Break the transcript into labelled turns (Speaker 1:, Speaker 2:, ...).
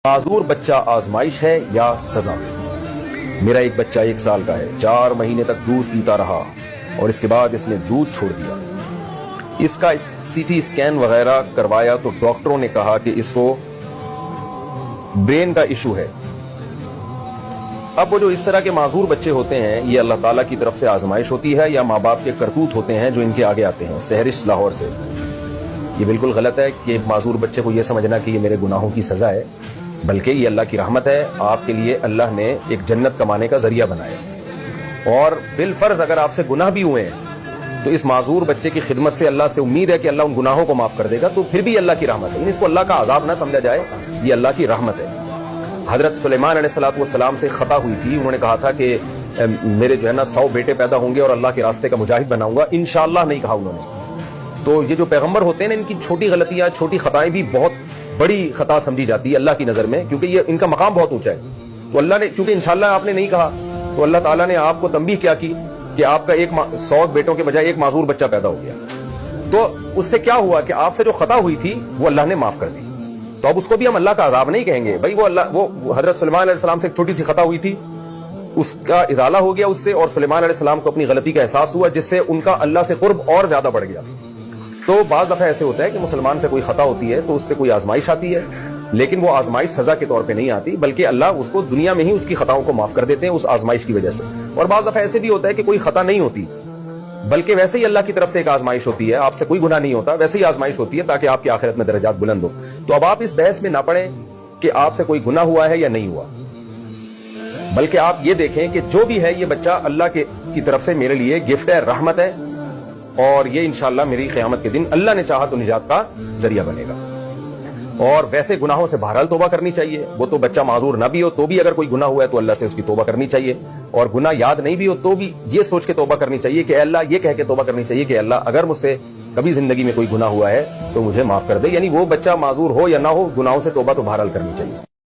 Speaker 1: معذور بچہ آزمائش ہے یا سزا؟ میرا ایک بچہ 1 سال کا ہے، 4 مہینے تک دودھ پیتا رہا اور اس کے بعد اس نے دودھ چھوڑ دیا۔ اس کا سی ٹی اسکین وغیرہ کروایا تو ڈاکٹروں نے کہا کہ اس کو برین کا ایشو ہے۔ اب وہ جو اس طرح کے معذور بچے ہوتے ہیں، یہ اللہ تعالیٰ کی طرف سے آزمائش ہوتی ہے یا ماں باپ کے کرتوت ہوتے ہیں جو ان کے آگے آتے ہیں؟ سہرش لاہور سے۔ یہ بالکل غلط ہے کہ ایک معذور بچے کو یہ سمجھنا کہ یہ میرے گناہوں کی سزا ہے، بلکہ یہ اللہ کی رحمت ہے۔ آپ کے لیے اللہ نے ایک جنت کمانے کا ذریعہ بنایا، اور بالفرض اگر آپ سے گناہ بھی ہوئے ہیں تو اس معذور بچے کی خدمت سے اللہ سے امید ہے کہ اللہ ان گناہوں کو معاف کر دے گا، تو پھر بھی اللہ کی رحمت ہے۔ اس کو اللہ کا عذاب نہ سمجھا جائے، یہ اللہ کی رحمت ہے۔ حضرت سلیمان علیہ السلام سے خطا ہوئی تھی، انہوں نے کہا تھا کہ میرے جو ہے نا 100 بیٹے پیدا ہوں گے اور اللہ کے راستے کا مجاہد بناؤں گا، انشاءاللہ نہیں کہا انہوں نے۔ تو یہ جو پیغمبر ہوتے ہیں نا، ان کی چھوٹی غلطیاں، چھوٹی خطائیں بھی بہت بڑی خطا سمجھی جاتی ہے اللہ کی نظر میں، کیونکہ یہ ان کا مقام بہت اونچا ہے۔ تو اللہ نے، کیونکہ انشاءاللہ آپ نے نہیں کہا، تو اللہ تعالیٰ نے آپ کو تنبیہ کیا کی کہ آپ کا 100 بیٹوں کے بجائے 1 معذور بچہ پیدا ہو گیا۔ تو اس سے کیا ہوا کہ آپ سے جو خطا ہوئی تھی وہ اللہ نے معاف کر دی۔ تو اب اس کو بھی ہم اللہ کا عذاب نہیں کہیں گے بھائی، وہ حضرت سلیمان علیہ السلام سے ایک چھوٹی سی خطا ہوئی تھی، اس کا ازالہ ہو گیا اس سے، اور سلیمان علیہ السلام کو اپنی غلطی کا احساس ہوا، جس سے ان کا اللہ سے قرب اور زیادہ بڑھ گیا۔ تو بعض دفعہ ایسے ہوتا ہے کہ مسلمان سے کوئی خطا ہوتی ہے تو اس پہ کوئی آزمائش آتی ہے، لیکن وہ آزمائش سزا کے طور پہ نہیں آتی، بلکہ اللہ اس کو دنیا میں ہی اس کی خطاؤں کو معاف کر دیتے ہیں اس آزمائش کی وجہ سے۔ اور بعض دفعہ ایسے بھی ہوتا ہے کہ کوئی خطا نہیں ہوتی، بلکہ ویسے ہی اللہ کی طرف سے ایک آزمائش ہوتی ہے، آپ سے کوئی گناہ نہیں ہوتا، ویسے ہی آزمائش ہوتی ہے تاکہ آپ کی آخرت میں درجات بلند ہو۔ تو اب آپ اس بحث میں نہ پڑیں کہ آپ سے کوئی گناہ ہوا ہے یا نہیں ہوا، بلکہ آپ یہ دیکھیں کہ جو بھی ہے یہ بچہ اللہ کی طرف سے میرے لیے گفٹ ہے، رحمت ہے، اور یہ انشاءاللہ میری قیامت کے دن اللہ نے چاہا تو نجات کا ذریعہ بنے گا۔ اور ویسے گناہوں سے بہرحال توبہ کرنی چاہیے، وہ تو بچہ معذور نہ بھی ہو تو بھی اگر کوئی گناہ ہوا ہے تو اللہ سے اس کی توبہ کرنی چاہیے، اور گناہ یاد نہیں بھی ہو تو بھی یہ سوچ کے توبہ کرنی چاہیے کہ اے اللہ، یہ کہہ کے توبہ کرنی چاہیے کہ اللہ اگر مجھ سے کبھی زندگی میں کوئی گناہ ہوا ہے تو مجھے معاف کر دے۔ یعنی وہ بچہ معذور ہو یا نہ ہو، گناہوں سے توبہ تو بہرحال کرنی چاہیے۔